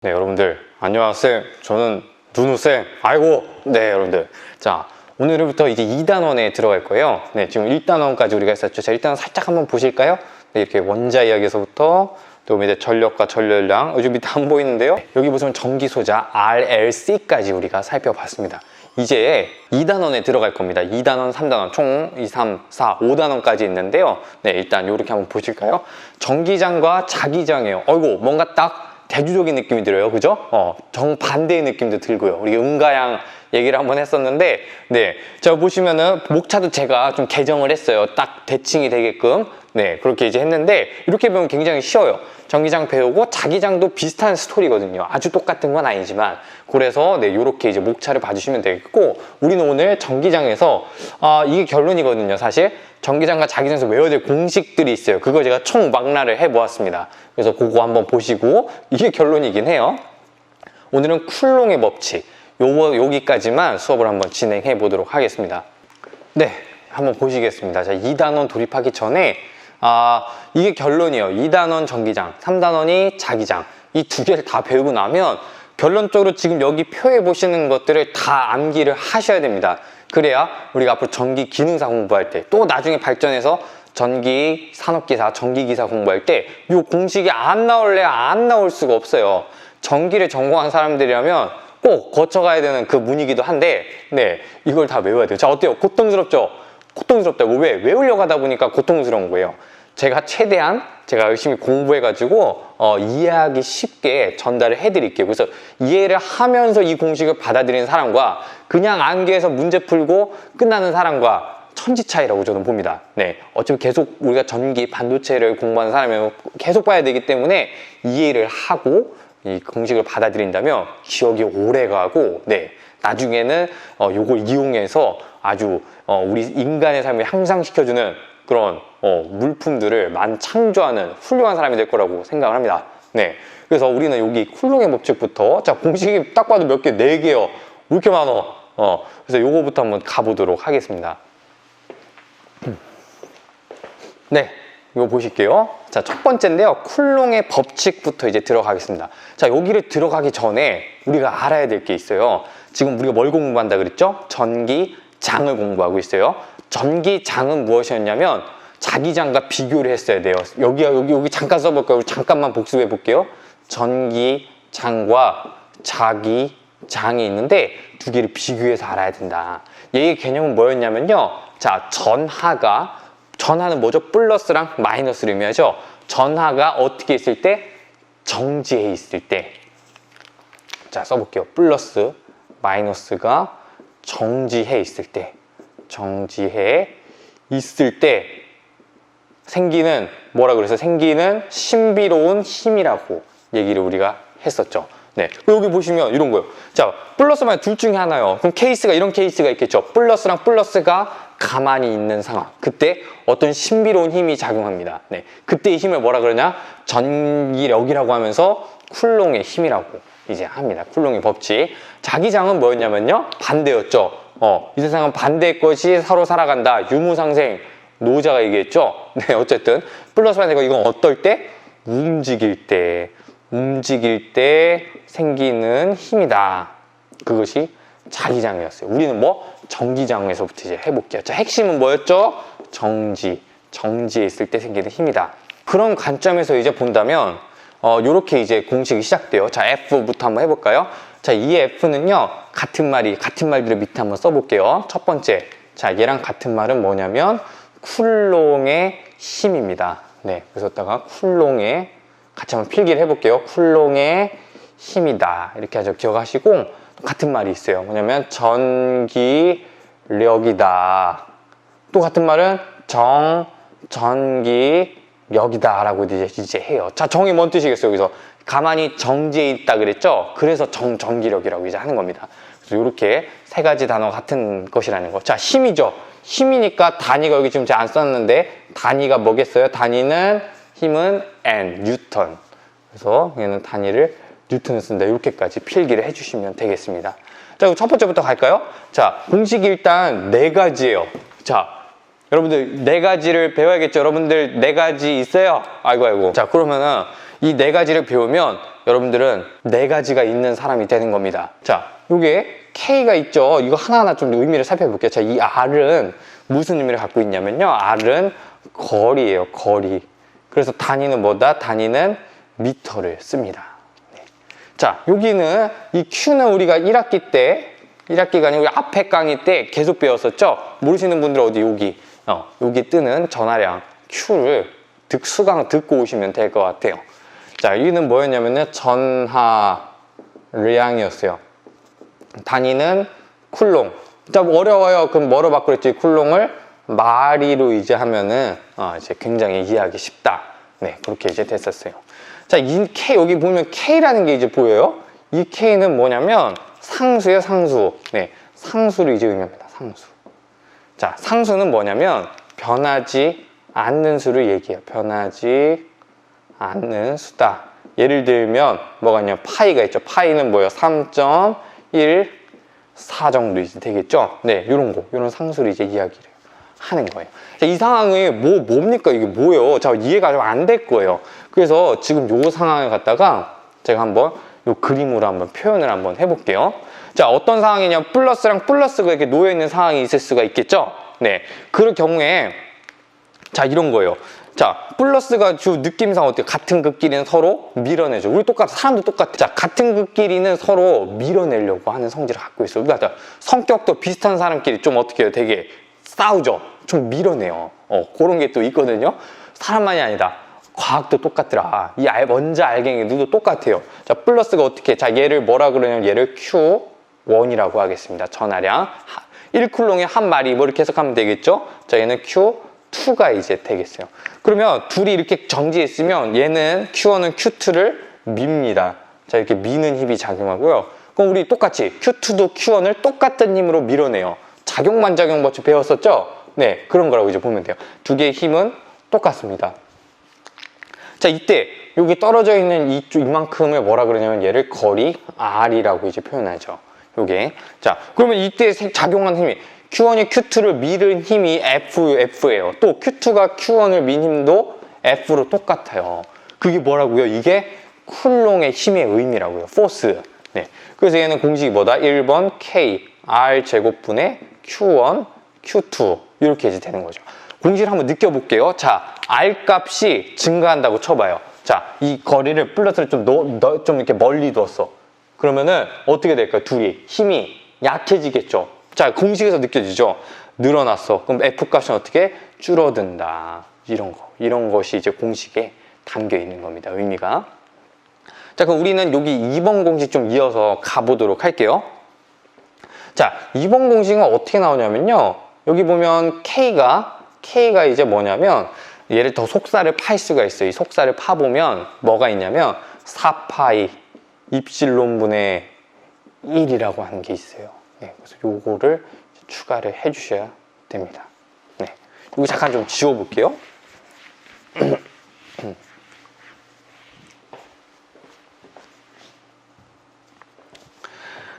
네, 여러분들 안녕하세요. 저는 누누쌤. 아이고, 네, 여러분들. 자, 오늘부터 이제 2단원에 들어갈 거예요. 네, 지금 1단원까지 우리가 했었죠. 자, 일단 살짝 한번 보실까요? 네, 이렇게 원자 이야기에서부터 또 이제 전력과 전열량, 요즘 밑에 안 보이는데요. 여기 보시면 전기소자 RLC까지 우리가 살펴봤습니다. 이제 2단원에 들어갈 겁니다. 2단원, 3단원, 총 2, 3, 4, 5단원까지 있는데요. 네, 일단 이렇게 한번 보실까요? 전기장과 자기장이에요. 어이구, 뭔가 딱 대주적인 느낌이 들어요. 그죠? 정반대의 느낌도 들고요. 우리 음가양 얘기를 한번 했었는데, 네. 자, 보시면은 목차도 제가 좀 개정을 했어요. 딱 대칭이 되게끔. 네. 그렇게 이제 했는데, 이렇게 보면 굉장히 쉬워요. 전기장 배우고 자기장도 비슷한 스토리거든요. 아주 똑같은 건 아니지만. 그래서, 네. 요렇게 이제 목차를 봐주시면 되겠고, 우리는 오늘 전기장에서, 이게 결론이거든요. 사실. 전기장과 자기장에서 외워야 될 공식들이 있어요. 그거 제가 총망라를 해보았습니다. 그래서 그거 한번 보시고 이게 결론이긴 해요. 오늘은 쿨롱의 법칙 여기까지만 수업을 한번 진행해 보도록 하겠습니다. 네, 한번 보시겠습니다. 자, 2단원 돌입하기 전에 이게 결론이에요. 2단원 전기장, 3단원이 자기장. 이 두 개를 다 배우고 나면 결론적으로 지금 여기 표에 보시는 것들을 다 암기를 하셔야 됩니다. 그래야 우리가 앞으로 전기 기능사 공부할 때 또 나중에 발전해서 전기 산업기사, 전기기사 공부할 때 이 공식이 안 나올래 안 나올 수가 없어요. 전기를 전공한 사람들이라면 꼭 거쳐가야 되는 그 문이기도 한데, 네, 이걸 다 외워야 돼요. 자, 어때요? 고통스럽죠? 고통스럽다고. 왜? 외우려고 하다 보니까 고통스러운 거예요. 제가 최대한 제가 열심히 공부해가지고 이해하기 쉽게 전달을 해드릴게요. 그래서 이해를 하면서 이 공식을 받아들이는 사람과 그냥 암기해서 문제 풀고 끝나는 사람과 천지 차이라고 저는 봅니다. 네, 어차피 계속 우리가 전기, 반도체를 공부하는 사람이면 계속 봐야 되기 때문에 이해를 하고 이 공식을 받아들인다면 기억이 오래 가고, 네, 나중에는 요걸 이용해서 아주 우리 인간의 삶을 향상시켜주는 그런 물품들을 창조하는 훌륭한 사람이 될 거라고 생각을 합니다. 네, 그래서 우리는 여기 쿨롱의 법칙부터, 자, 공식이 딱 봐도 몇 개? 4개요. 왜 이렇게 많아? 그래서 요거부터 한번 가보도록 하겠습니다. 네, 이거 보실게요. 자, 첫 번째인데요. 쿨롱의 법칙부터 이제 들어가겠습니다. 자, 여기를 들어가기 전에 우리가 알아야 될 게 있어요. 지금 우리가 뭘 공부한다 그랬죠? 전기장을 공부하고 있어요. 전기장은 무엇이었냐면 자기장과 비교를 했어야 돼요. 여기 잠깐 써볼까요? 우리 잠깐만 복습해 볼게요. 전기장과 자기장이 있는데 두 개를 비교해서 알아야 된다. 얘의 개념은 뭐였냐면요. 자, 전하는 뭐죠? 플러스랑 마이너스를 의미하죠. 전하가 어떻게 있을 때? 정지해 있을 때. 자, 써볼게요. 플러스, 마이너스가 정지해 있을 때. 정지해 있을 때 생기는, 뭐라 그래서 생기는 신비로운 힘이라고 얘기를 우리가 했었죠. 네, 여기 보시면 이런 거예요. 자, 플러스 마이너스 둘 중에 하나요. 그럼 케이스가 이런 케이스가 있겠죠. 플러스랑 플러스가 가만히 있는 상황. 그때 어떤 신비로운 힘이 작용합니다. 네, 그때 이 힘을 뭐라 그러냐? 전기력이라고 하면서 쿨롱의 힘이라고 이제 합니다. 쿨롱의 법칙. 자기장은 뭐였냐면요, 반대였죠. 이 세상은 반대의 것이 서로 살아간다. 유무상생, 노자가 얘기했죠. 네, 어쨌든 플러스 마이너스, 이건 어떨 때? 움직일 때 생기는 힘이다. 그것이 자기장이었어요. 우리는 뭐? 전기장에서부터 이제 해볼게요. 자, 핵심은 뭐였죠? 정지에 있을 때 생기는 힘이다. 그런 관점에서 이제 본다면 요렇게 이제 공식이 시작돼요. 자, F부터 한번 해볼까요? 자, 이 F는요, 같은 말들을 밑에 한번 써볼게요. 첫 번째, 자, 얘랑 같은 말은 뭐냐면 쿨롱의 힘입니다. 네, 그래서다가 쿨롱의, 같이 한번 필기를 해볼게요. 쿨롱의 힘이다. 이렇게 하죠. 기억하시고, 같은 말이 있어요. 뭐냐면 전기력이다. 또 같은 말은 전기력이다 라고 이제 해요. 자, 정이 뭔 뜻이겠어요? 여기서 가만히 정지해 있다 그랬죠? 그래서 전기력이라고 이제 하는 겁니다. 그래서 이렇게 세 가지 단어 같은 것이라는 거. 자, 힘이죠. 힘이니까 단위가 여기 지금 제가 안 썼는데 단위가 뭐겠어요? 힘은 N, 뉴턴. 그래서 얘는 단위를 뉴턴을 쓴다. 이렇게까지 필기를 해주시면 되겠습니다. 자, 그럼 첫 번째부터 갈까요? 자, 공식이 일단 4가지예요. 자, 여러분들 4가지를 배워야겠죠? 여러분들 4가지 있어요? 아이고. 자, 그러면은 이 4가지를 배우면 여러분들은 4가지가 있는 사람이 되는 겁니다. 자, 요게 K가 있죠. 이거 하나하나 좀 의미를 살펴볼게요. 자, 이 R은 무슨 의미를 갖고 있냐면요. R은 거리예요. 거리. 그래서 단위는 뭐다? 단위는 미터를 씁니다. 네. 자, 여기는 이 Q는 우리가 1학기가 아니고 우리 앞에 강의 때 계속 배웠었죠. 모르시는 분들은 어디 여기 뜨는 전하량 Q를 수강 듣고 오시면 될 것 같아요. 자, 여기는 뭐였냐면요. 전하량이었어요. 단위는 쿨롱. 자, 어려워요. 그럼 뭐로 바꾸랬지? 쿨롱을 마리로 이제 하면은 이제 굉장히 이해하기 쉽다. 네, 그렇게 이제 됐었어요. 자, 이 K 여기 보면 K라는 게 이제 보여요. 이 K는 뭐냐면 상수예요, 상수. 네, 상수를 이제 의미합니다. 상수. 자, 상수는 뭐냐면 변하지 않는 수를 얘기해요. 변하지 않는 수다. 예를 들면 뭐가 있냐? 파이가 있죠. 파이는 뭐예요? 3.14 정도 이제 되겠죠. 네, 요런 상수를 이제 이야기를 하는 거예요. 자, 이 상황이 뭡니까? 이게 뭐예요? 자, 이해가 좀 안 될 거예요. 그래서 지금 요 상황을 갖다가 제가 한번 요 그림으로 한번 표현을 한번 해볼게요. 자, 어떤 상황이냐? 플러스랑 플러스가 이렇게 놓여있는 상황이 있을 수가 있겠죠? 네. 그럴 경우에, 자, 이런 거예요. 자, 플러스가 주 느낌상 어때요? 같은 극끼리는 서로 밀어내죠. 우리 똑같아. 사람도 똑같아. 자, 같은 극끼리는 서로 밀어내려고 하는 성질을 갖고 있어요. 그러니까 성격도 비슷한 사람끼리 좀 어떻게 해요? 되게 싸우죠. 좀 밀어내요. 그런 게 또 있거든요. 사람만이 아니다. 과학도 똑같더라. 이 원자 알갱이들도 똑같아요. 자, 플러스가 어떻게? 자, 얘를 뭐라 그러냐면 얘를 Q1이라고 하겠습니다. 전하량 1쿨롱에 한 마리 뭐 이렇게 해석하면 되겠죠? 자, 얘는 Q2가 이제 되겠어요. 그러면 둘이 이렇게 정지했으면 얘는 Q1은 Q2를 밉니다. 자, 이렇게 미는 힘이 작용하고요. 그럼 우리 똑같이 Q2도 Q1을 똑같은 힘으로 밀어내요. 작용반작용 법칙 배웠었죠? 네, 그런 거라고 이제 보면 돼요. 두 개의 힘은 똑같습니다. 자, 이때 여기 떨어져 있는 이만큼을 뭐라 그러냐면 얘를 거리 R이라고 이제 표현하죠. 요게. 자, 그러면 이때 작용한 힘이 Q1이 Q2를 밀은 힘이 F예요. 또 Q2가 Q1을 민 힘도 F로 똑같아요. 그게 뭐라고요? 이게 쿨롱의 힘의 의미라고요. 포스. 네. 그래서 얘는 공식이 뭐다? 1번 K R 제곱분의 Q1 Q2 이렇게 이제 되는 거죠. 공식을 한번 느껴볼게요. 자, R 값이 증가한다고 쳐봐요. 자, 이 거리를 플러스를 좀 이렇게 멀리 뒀어. 그러면은 어떻게 될까요? 둘이 힘이 약해지겠죠. 자, 공식에서 느껴지죠? 늘어났어. 그럼 F 값은 어떻게? 줄어든다. 이런 것이 이제 공식에 담겨 있는 겁니다. 의미가. 자, 그럼 우리는 여기 2번 공식 좀 이어서 가보도록 할게요. 자, 2번 공식은 어떻게 나오냐면요. 여기 보면 K가 이제 뭐냐면 얘를 더 속살을 팔 수가 있어요. 이 속살을 파보면 뭐가 있냐면 4파이 입실론분의 1이라고 하는 게 있어요. 네, 그래서 요거를 추가를 해주셔야 됩니다. 네, 이거 잠깐 좀 지워볼게요.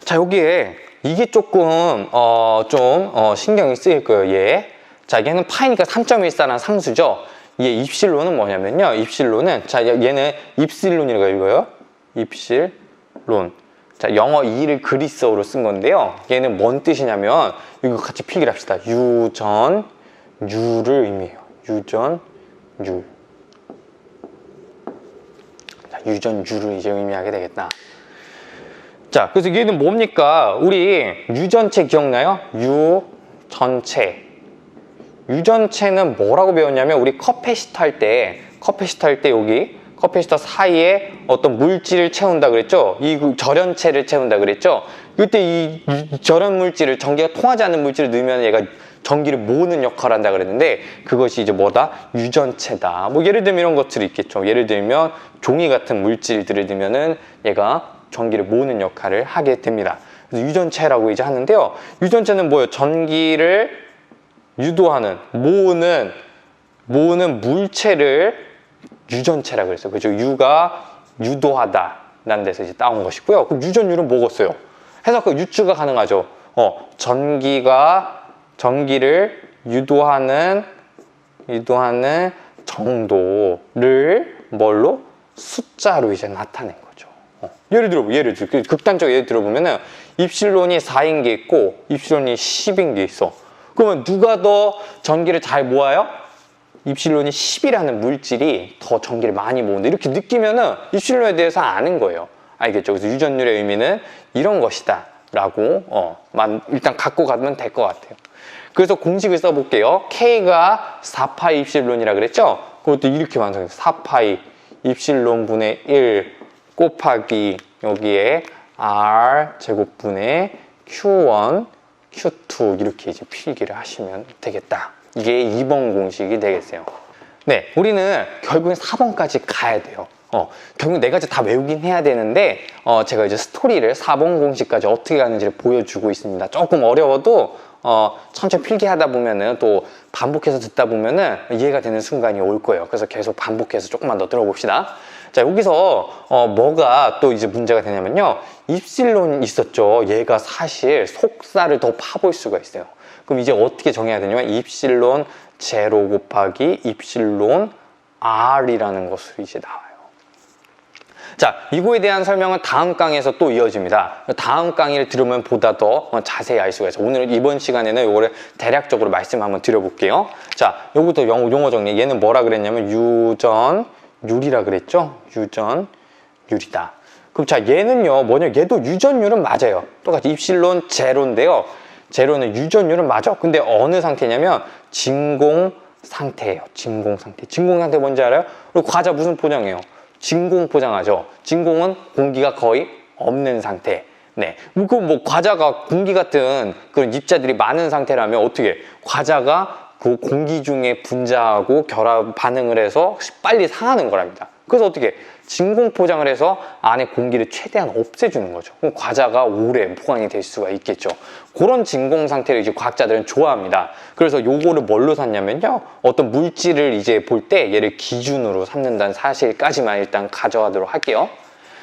자, 여기에 이게 조금 신경이 쓰일 거예요. 얘. 자, 얘는 파이니까 3.14라는 상수죠. 얘 입실론은 뭐냐면요. 입실론은, 자, 얘는 입실론이라고 읽어요. 입실론. 자, 영어 2를 그리스어로 쓴 건데요. 얘는 뭔 뜻이냐면, 이거 같이 필기를 합시다. 유전, 유를 의미해요. 유전, 유. 자, 유전, 유를 이제 의미하게 되겠다. 자, 그래서 얘는 뭡니까? 우리 유전체 기억나요? 유전체. 유전체는 뭐라고 배웠냐면 우리 커패시터 할 때 여기 커패시터 사이에 어떤 물질을 채운다 그랬죠? 이 절연체를 채운다 그랬죠? 이때 이 절연 물질을 전기가 통하지 않는 물질을 넣으면 얘가 전기를 모으는 역할을 한다 그랬는데 그것이 이제 뭐다? 유전체다. 뭐 예를 들면 이런 것들이 있겠죠. 예를 들면 종이 같은 물질들을 넣으면은 얘가 전기를 모으는 역할을 하게 됩니다. 그래서 유전체라고 이제 하는데요. 유전체는 뭐예요? 전기를 유도하는, 모으는 물체를 유전체라고 그랬어요. 그죠? 유가 유도하다 라는 데서 이제 따온 것이고요. 그럼 유전율은 뭐겠어요? 해서 그 유추가 가능하죠. 전기를 유도하는 정도를 뭘로? 숫자로 이제 나타낸 거죠. 예를 들어 극단적 예를 들어보면은 입실론이 4인 게 있고 입실론이 10인 게 있어. 그러면 누가 더 전기를 잘 모아요? 입실론이 10이라는 물질이 더 전기를 많이 모은다. 이렇게 느끼면은 입실론에 대해서 아는 거예요. 알겠죠? 그래서 유전율의 의미는 이런 것이다 라고 일단 갖고 가면 될 것 같아요. 그래서 공식을 써볼게요. K가 4파이 입실론이라 그랬죠? 그것도 이렇게 완성해요. 4파이 입실론 분의 1 곱하기 여기에 R 제곱분의 Q1, Q2 이렇게 이제 필기를 하시면 되겠다. 이게 2번 공식이 되겠어요. 네, 우리는 결국엔 4번까지 가야 돼요. 결국 네 가지 다 외우긴 해야 되는데 제가 이제 스토리를 4번 공식까지 어떻게 가는지를 보여주고 있습니다. 조금 어려워도 천천히 필기하다 보면은 또 반복해서 듣다 보면은 이해가 되는 순간이 올 거예요. 그래서 계속 반복해서 조금만 더 들어봅시다. 자, 여기서 뭐가 또 이제 문제가 되냐면요. 입실론 있었죠. 얘가 사실 속살을 더 파볼 수가 있어요. 그럼 이제 어떻게 정해야 되냐면 입실론 제로 곱하기 입실론 R이라는 것으로 이제 나와요. 자, 이거에 대한 설명은 다음 강의에서 또 이어집니다. 다음 강의를 들으면 보다 더 자세히 알 수가 있어요. 오늘 이번 시간에는 이거를 대략적으로 말씀 한번 드려볼게요. 자, 요거부터 용어 정리. 얘는 뭐라 그랬냐면 유전율이라 그랬죠? 유전율이다. 그럼 자, 얘는요, 뭐냐? 얘도 유전율은 맞아요. 똑같이 입실론 제로인데요. 제로는 유전율은 맞아. 근데 어느 상태냐면 진공 상태예요. 진공 상태. 진공 상태 뭔지 알아요? 그리고 과자 무슨 포장해요? 진공 포장하죠. 진공은 공기가 거의 없는 상태. 네. 뭐 과자가 공기 같은 그런 입자들이 많은 상태라면 어떻게 과자가 그 공기 중에 분자하고 결합 반응을 해서 빨리 상하는 거랍니다. 그래서 어떻게 진공 포장을 해서 안에 공기를 최대한 없애주는 거죠. 그럼 과자가 오래 보관이 될 수가 있겠죠. 그런 진공 상태를 이제 과학자들은 좋아합니다. 그래서 요거를 뭘로 샀냐면요. 어떤 물질을 이제 볼 때 얘를 기준으로 삼는다는 사실까지만 일단 가져가도록 할게요.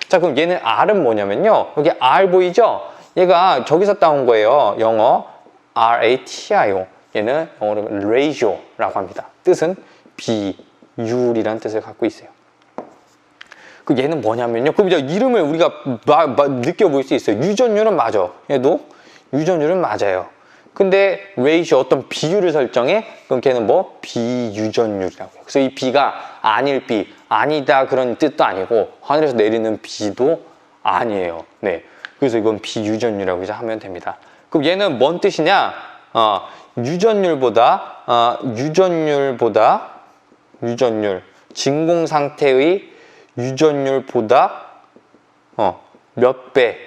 자, 그럼 얘는 R은 뭐냐면요. 여기 R 보이죠? 얘가 저기서 따온 거예요. 영어 RATIO. 얘는 영어로 ratio라고 합니다. 뜻은 비율이라는 뜻을 갖고 있어요. 그 얘는 뭐냐면요. 그럼 이제 이름을 우리가 느껴볼 수 있어요. 유전율은 맞아. 얘도 유전율은 맞아요. 근데 ratio 어떤 비율을 설정해? 그럼 걔는 뭐? 비유전율이라고 해요. 그래서 이 비가 아닐 비, 아니다 그런 뜻도 아니고 하늘에서 내리는 비도 아니에요. 네. 그래서 이건 비유전율이라고 이제 하면 됩니다. 그럼 얘는 뭔 뜻이냐? 유전율, 진공 상태의 유전율보다 몇 배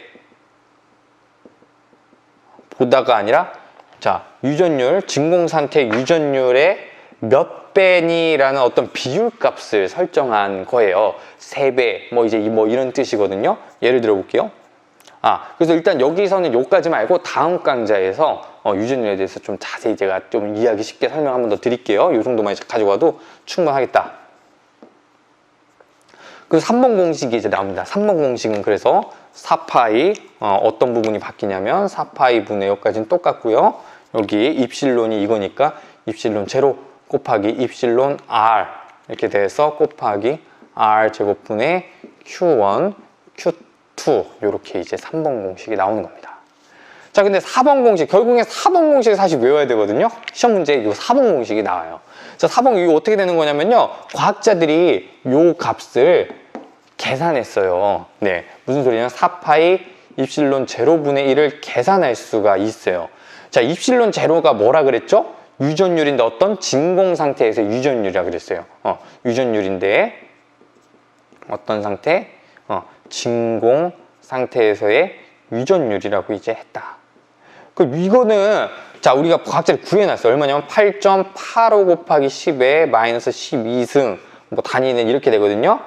보다가 아니라 자, 유전율, 진공 상태 유전율의 몇 배니라는 어떤 비율 값을 설정한 거예요. 3배, 뭐 이제 뭐 이런 뜻이거든요. 예를 들어 볼게요. 그래서 일단 여기서는 요까지 말고 다음 강좌에서 유전율에 대해서 좀 자세히 제가 좀 이해하기 쉽게 설명 한번 더 드릴게요. 요 정도만 가지고 와도 충분하겠다. 그래서 3번 공식이 이제 나옵니다. 3번 공식은 그래서 4파이 어떤 부분이 바뀌냐면 4파이 분의 여기까지는 똑같고요. 여기 입실론이 이거니까 입실론 제로 곱하기 입실론 R 이렇게 돼서 곱하기 R 제곱분의 Q1, Q2 이렇게 이제 3번 공식이 나오는 겁니다. 자, 근데 4번 공식, 결국엔 4번 공식을 사실 외워야 되거든요. 시험 문제에 이 4번 공식이 나와요. 자, 4번 이거 어떻게 되는 거냐면요. 과학자들이 요 값을 계산했어요. 네. 무슨 소리냐면 4파이 입실론 제로분의 1을 계산할 수가 있어요. 자, 입실론 제로가 뭐라 그랬죠? 유전율인데 어떤 진공 상태에서 유전율이라 그랬어요. 유전율인데 어떤 상태? 진공 상태에서의 유전율이라고 이제 했다. 그럼 이거는 자, 우리가 과학자를 구해놨어요. 얼마냐면 8.85 곱하기 10에 마이너스 12승 뭐 단위는 이렇게 되거든요.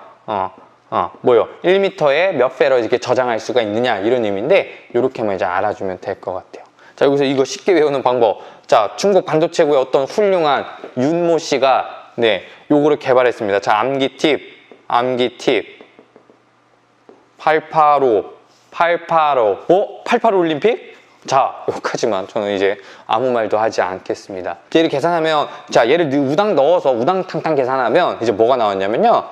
뭐요? 1m에 몇 배로 이렇게 저장할 수가 있느냐 이런 의미인데 이렇게만 이제 알아주면 될 것 같아요. 자, 여기서 이거 쉽게 외우는 방법. 자, 중국 반도체국의 어떤 훌륭한 윤모 씨가 네, 요거를 개발했습니다. 자, 암기 팁. 885 88 올림픽? 자, 여기까지만 저는 이제 아무 말도 하지 않겠습니다. 얘를 계산하면 자, 얘를 우당 넣어서 우당탕탕 계산하면 이제 뭐가 나왔냐면요.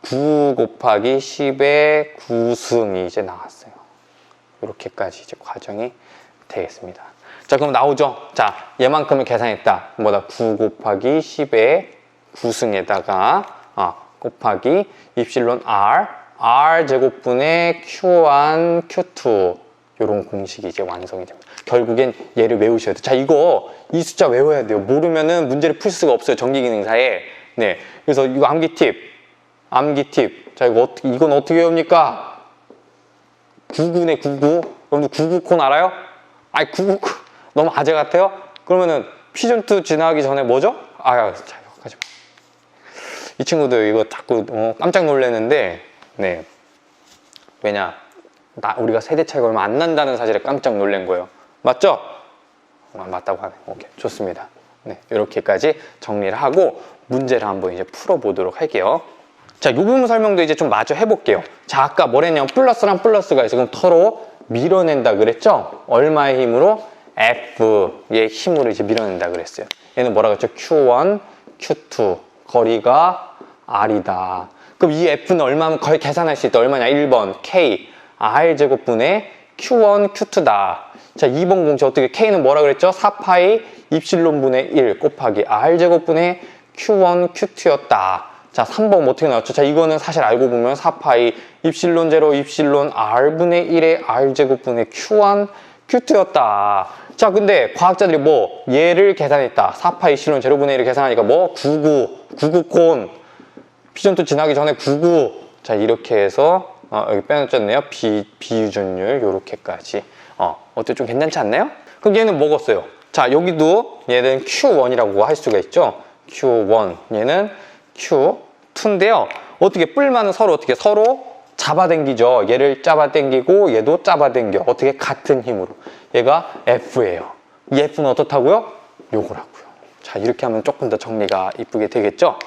9 곱하기 10의 9승이 이제 나왔어요. 이렇게까지 이제 과정이 되겠습니다. 자, 그럼 나오죠? 자, 얘만큼을 계산했다. 뭐다? 9 곱하기 10의 9승에다가 곱하기 입실론 R 제곱분의 Q1, Q2 이런 공식이 이제 완성이 됩니다. 결국엔 얘를 외우셔야 돼요. 자, 이 숫자 외워야 돼요. 모르면은 문제를 풀 수가 없어요. 전기기능사에. 네. 그래서 이거 암기 팁. 자, 이건 어떻게 외웁니까? 99네, 99. 여러분들 99콘 알아요? 아니, 99 너무 아재 같아요? 그러면은 피존2 지나가기 전에 뭐죠? 자, 이거 하지 마. 이 친구들 이거 자꾸 깜짝 놀랐는데, 네. 왜냐? 우리가 세대 차이가 얼마 안 난다는 사실에 깜짝 놀란 거예요. 맞죠? 맞다고 하네. 오케이, 좋습니다. 네, 이렇게까지 정리를 하고 문제를 한번 이제 풀어보도록 할게요. 자, 이 부분 설명도 이제 좀 마저 해볼게요. 자, 아까 뭐랬냐면 플러스랑 플러스가 있어. 그럼 서로 밀어낸다 그랬죠? 얼마의 힘으로? F의 힘으로 이제 밀어낸다 그랬어요. 얘는 뭐라고 했죠? Q1, Q2. 거리가 R이다. 그럼 이 F는 얼마면 거의 계산할 수 있다. 얼마냐? 1번 K. R제곱분의 Q1, Q2다. 자, 2번 공식 어떻게? K는 뭐라 그랬죠? 4파이 입실론분의 1 곱하기 R제곱분의 Q1, Q2였다. 자, 3번 어떻게 나왔죠? 자, 이거는 사실 알고 보면 4파이 입실론 제로 입실론 R분의 1의 R제곱분의 Q1, Q2였다. 자, 근데 과학자들이 얘를 계산했다. 4파이 입실론 제로분의 1을 계산하니까 99콘. 피존2 지나기 전에 99. 자, 이렇게 해서 여기 빼놓졌네요. 비유전율 요렇게까지. 어때? 좀 괜찮지 않나요? 그럼 얘는 먹었어요. 자, 여기도 얘는 Q1이라고 할 수가 있죠. Q1. 얘는 Q2인데요. 어떻게 뿔만은 서로 잡아당기죠. 얘를 잡아당기고 얘도 잡아당겨. 어떻게? 같은 힘으로. 얘가 F예요. 이 F는 어떻다고요? 요거라고요. 자, 이렇게 하면 조금 더 정리가 이쁘게 되겠죠?